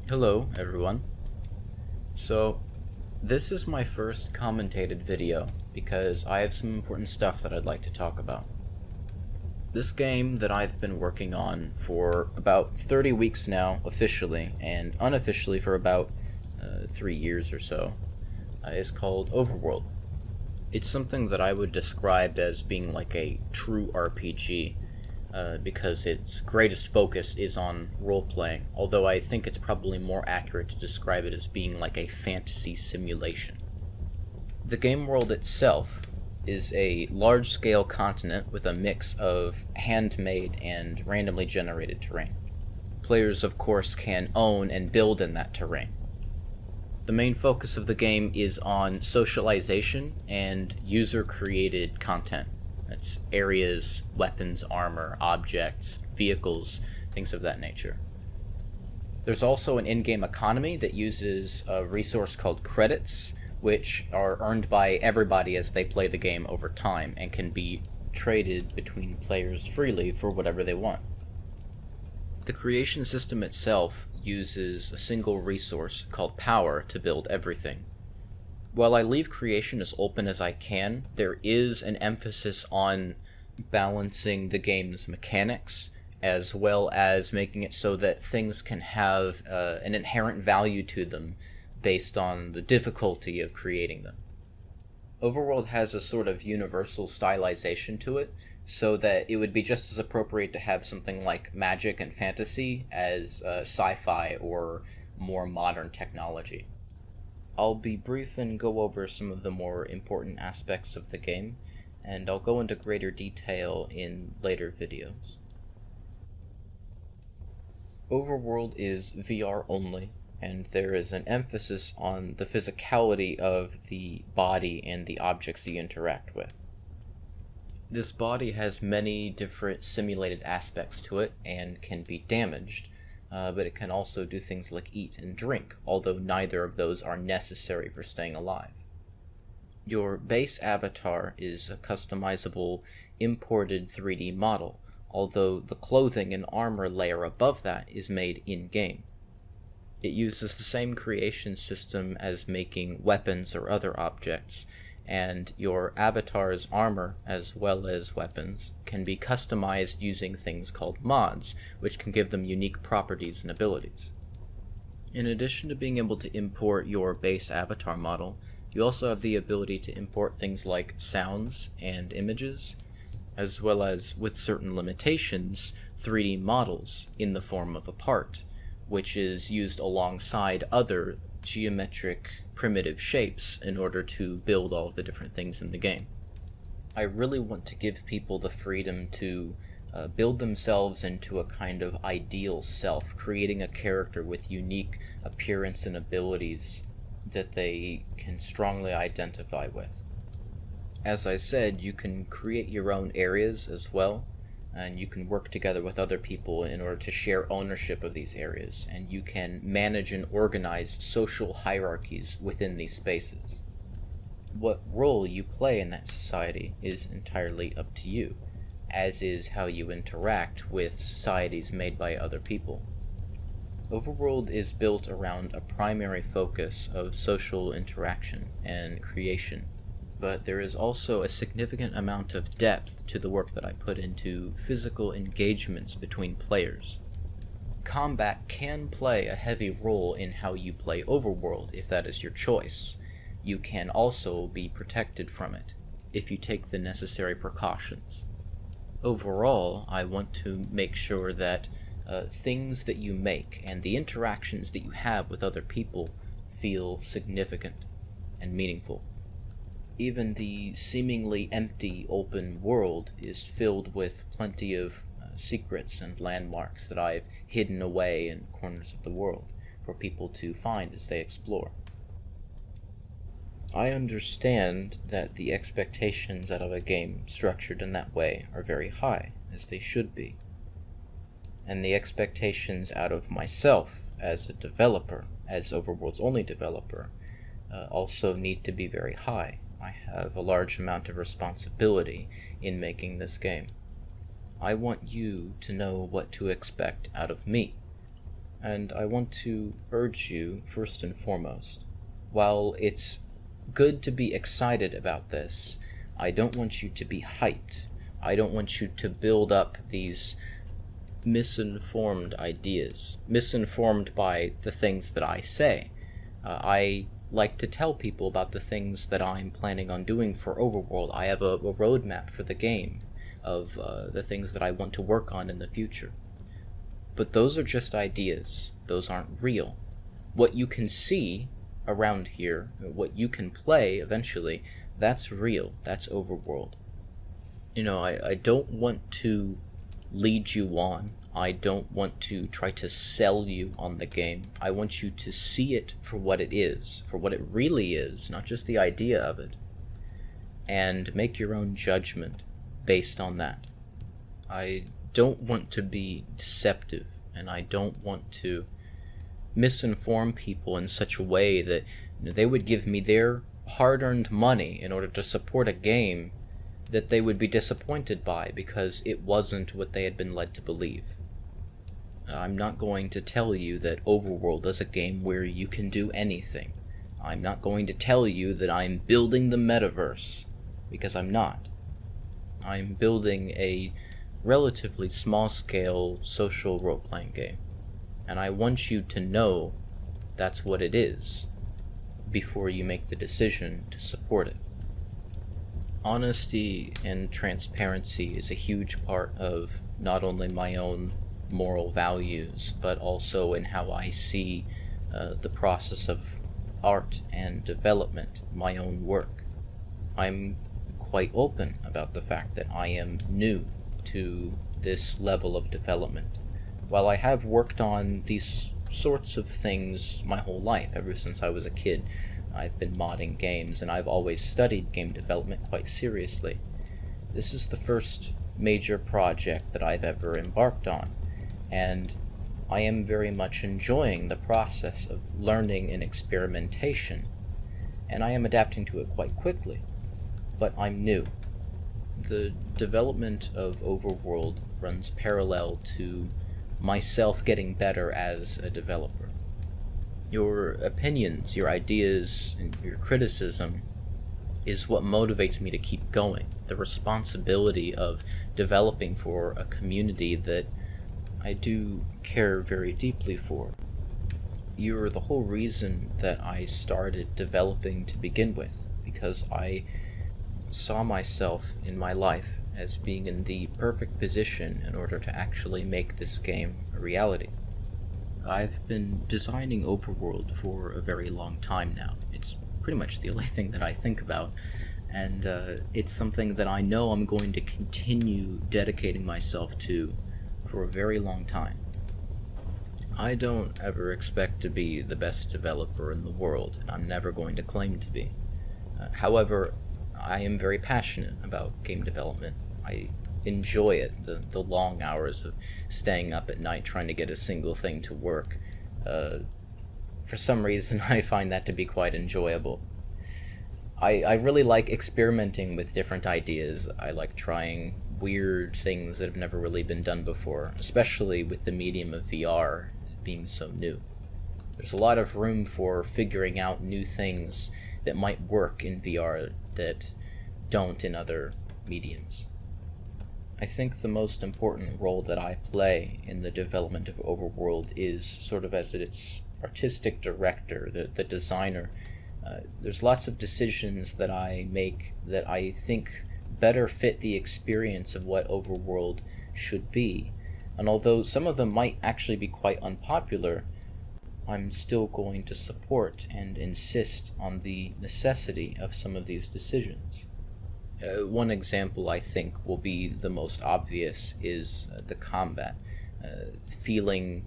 Hello, everyone. So, this is my first commentated video because I have some important stuff that I'd like to talk about. This game that I've been working on for about 30 weeks now, officially, and unofficially for about 3 years or so, is called Overworld. It's something that I would describe as being like a true RPG, because its greatest focus is on role-playing, although I think it's probably more accurate to describe it as being like a fantasy simulation. The game world itself is a large-scale continent with a mix of handmade and randomly generated terrain. Players, of course, can own and build in that terrain. The main focus of the game is on socialization and user-created content. That's areas, weapons, armor, objects, vehicles, things of that nature. There's also an in-game economy that uses a resource called credits, which are earned by everybody as they play the game over time and can be traded between players freely for whatever they want. The creation system itself uses a single resource called power to build everything. While I leave creation as open as I can, there is an emphasis on balancing the game's mechanics as well as making it so that things can have an inherent value to them based on the difficulty of creating them. Overworld has a sort of universal stylization to it, so that it would be just as appropriate to have something like magic and fantasy as sci-fi or more modern technology. I'll be brief and go over some of the more important aspects of the game, and I'll go into greater detail in later videos. Overworld is VR only, and there is an emphasis on the physicality of the body and the objects you interact with. This body has many different simulated aspects to it and can be damaged, but it can also do things like eat and drink, although neither of those are necessary for staying alive. Your base avatar is a customizable, imported 3D model, although the clothing and armor layer above that is made in-game. It uses the same creation system as making weapons or other objects, and your avatar's armor, as well as weapons, can be customized using things called mods, which can give them unique properties and abilities. In addition to being able to import your base avatar model, you also have the ability to import things like sounds and images, as well as, with certain limitations, 3D models in the form of a part, which is used alongside other geometric primitive shapes in order to build all of the different things in the game. I really want to give people the freedom to build themselves into a kind of ideal self, creating a character with unique appearance and abilities that they can strongly identify with. As I said, you can create your own areas as well, and you can work together with other people in order to share ownership of these areas, and you can manage and organize social hierarchies within these spaces. What role you play in that society is entirely up to you, as is how you interact with societies made by other people. Overworld is built around a primary focus of social interaction and creation, but there is also a significant amount of depth to the work that I put into physical engagements between players. Combat can play a heavy role in how you play Overworld if that is your choice. You can also be protected from it if you take the necessary precautions. Overall, I want to make sure that things that you make and the interactions that you have with other people feel significant and meaningful. Even the seemingly empty open world is filled with plenty of secrets and landmarks that I've hidden away in corners of the world for people to find as they explore. I understand that the expectations out of a game structured in that way are very high, as they should be. And the expectations out of myself as a developer, as Overworld's only developer, also need to be very high. I have a large amount of responsibility in making this game. I want you to know what to expect out of me, And I want to urge you, first and foremost, while it's good to be excited about this, I don't want you to be hyped. I don't want you to build up these misinformed ideas, misinformed by the things that I say. I like to tell people about the things that I'm planning on doing for Overworld. I have a roadmap for the game of the things that I want to work on in the future. But those are just ideas. Those aren't real. What you can see around here, what you can play eventually, that's real. That's Overworld. I don't want to lead you on. I don't want to try to sell you on the game. I want you to see it for what it is, for what it really is, not just the idea of it, and make your own judgment based on that. I don't want to be deceptive, and I don't want to misinform people in such a way that they would give me their hard-earned money in order to support a game that they would be disappointed by because it wasn't what they had been led to believe. I'm not going to tell you that Overworld is a game where you can do anything. I'm not going to tell you that I'm building the metaverse, because I'm not. I'm building a relatively small-scale social role-playing game, and I want you to know that's what it is before you make the decision to support it. Honesty and transparency is a huge part of not only my own moral values, but also in how I see the process of art and development, my own work. I'm quite open about the fact that I am new to this level of development. While I have worked on these sorts of things my whole life, ever since I was a kid, I've been modding games, and I've always studied game development quite seriously. This is the first major project that I've ever embarked on, and I am very much enjoying the process of learning and experimentation, and I am adapting to it quite quickly. But I'm new. The development of Overworld runs parallel to myself getting better as a developer. Your opinions, your ideas, and your criticism is what motivates me to keep going. The responsibility of developing for a community that I do care very deeply for. You're the whole reason that I started developing to begin with, because I saw myself in my life as being in the perfect position in order to actually make this game a reality. I've been designing Overworld for a very long time now. It's pretty much the only thing that I think about, and it's something that I know I'm going to continue dedicating myself to for a very long time. I don't ever expect to be the best developer in the world, and I'm never going to claim to be. However, I am very passionate about game development. I enjoy it, the long hours of staying up at night trying to get a single thing to work. For some reason, I find that to be quite enjoyable. I really like experimenting with different ideas. I like trying weird things that have never really been done before, especially with the medium of VR being so new. There's a lot of room for figuring out new things that might work in VR that don't in other mediums. I think the most important role that I play in the development of Overworld is sort of as its artistic director, the designer. There's lots of decisions that I make that I think better fit the experience of what Overworld should be. And although some of them might actually be quite unpopular, I'm still going to support and insist on the necessity of some of these decisions. One example I think will be the most obvious is the combat. Feeling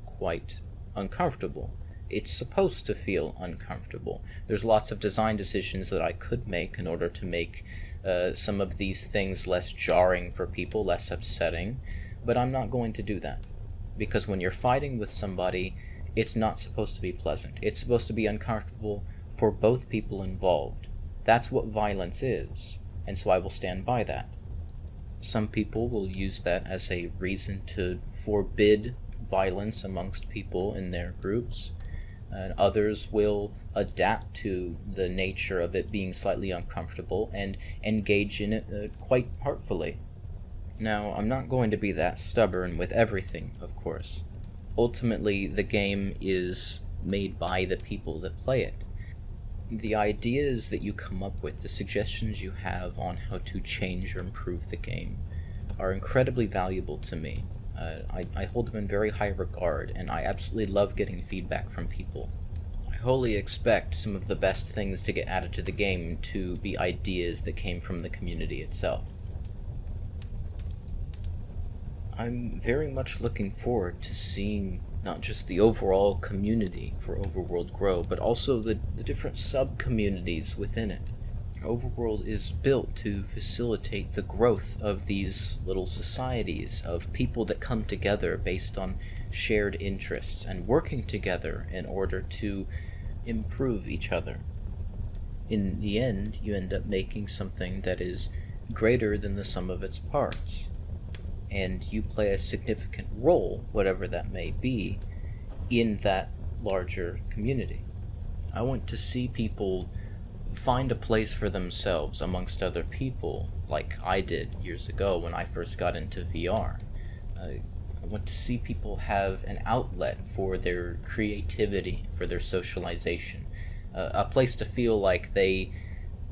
quite uncomfortable. It's supposed to feel uncomfortable. There's lots of design decisions that I could make in order to make some of these things less jarring for people, less upsetting, but I'm not going to do that. Because when you're fighting with somebody, it's not supposed to be pleasant. It's supposed to be uncomfortable for both people involved. That's what violence is. And so I will stand by that. Some people will use that as a reason to forbid violence amongst people in their groups, and others will adapt to the nature of it being slightly uncomfortable and engage in it quite heartfully. Now, I'm not going to be that stubborn with everything, of course. Ultimately, the game is made by the people that play it. The ideas that you come up with, the suggestions you have on how to change or improve the game, are incredibly valuable to me. I hold them in very high regard, and I absolutely love getting feedback from people. I wholly expect some of the best things to get added to the game to be ideas that came from the community itself. I'm very much looking forward to seeing not just the overall community for Overworld grow, but also the different sub-communities within it. Overworld is built to facilitate the growth of these little societies of people that come together based on shared interests and working together in order to improve each other. In the end, you end up making something that is greater than the sum of its parts, and you play a significant role, whatever that may be, in that larger community. I want to see people find a place for themselves amongst other people, like I did years ago when I first got into VR. I want to see people have an outlet for their creativity, for their socialization, a place to feel like they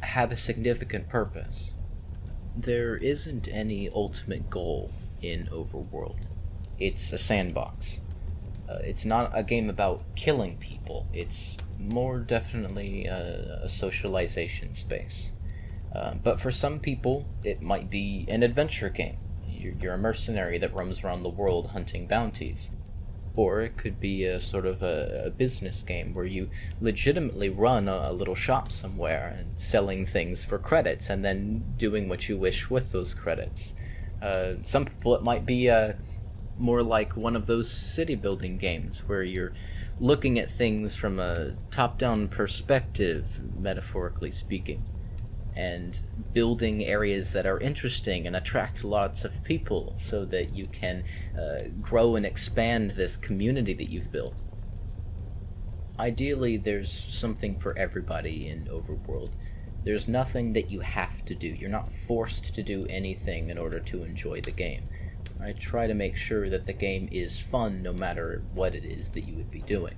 have a significant purpose. There isn't any ultimate goal in Overworld. It's a sandbox. It's not a game about killing people. It's more definitely a socialization space. But for some people, it might be an adventure game. You're a mercenary that roams around the world hunting bounties. Or it could be a sort of a business game where you legitimately run a little shop somewhere and selling things for credits and then doing what you wish with those credits. Some people it might be more like one of those city building games where you're looking at things from a top-down perspective, metaphorically speaking, and building areas that are interesting and attract lots of people so that you can grow and expand this community that you've built. Ideally, there's something for everybody in Overworld. There's nothing that you have to do. You're not forced to do anything in order to enjoy the game. I try to make sure that the game is fun no matter what it is that you would be doing.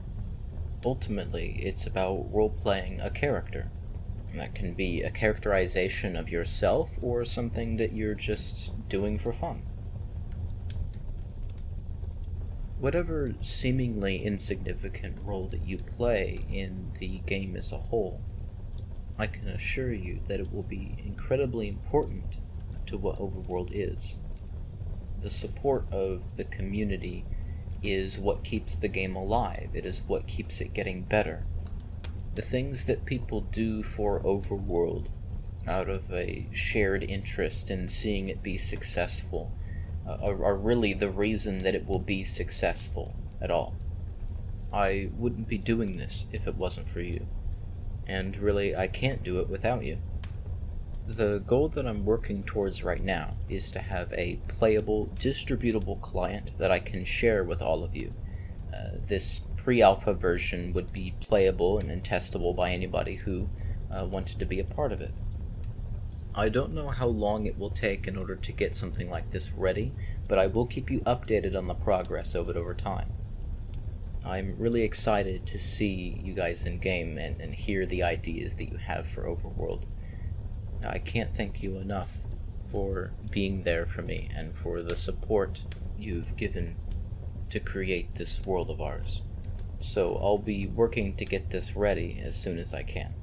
Ultimately, it's about role-playing a character. That can be a characterization of yourself or something that you're just doing for fun. Whatever seemingly insignificant role that you play in the game as a whole, I can assure you that it will be incredibly important to what Overworld is. The support of the community is what keeps the game alive. It is what keeps it getting better. The things that people do for Overworld out of a shared interest in seeing it be successful are really the reason that it will be successful at all. I wouldn't be doing this if it wasn't for you. And really, I can't do it without you. The goal that I'm working towards right now is to have a playable, distributable client that I can share with all of you. This pre-alpha version would be playable and testable by anybody who wanted to be a part of it. I don't know how long it will take in order to get something like this ready, but I will keep you updated on the progress of it over time. I'm really excited to see you guys in game and hear the ideas that you have for Overworld. I can't thank you enough for being there for me and for the support you've given to create this world of ours. So I'll be working to get this ready as soon as I can.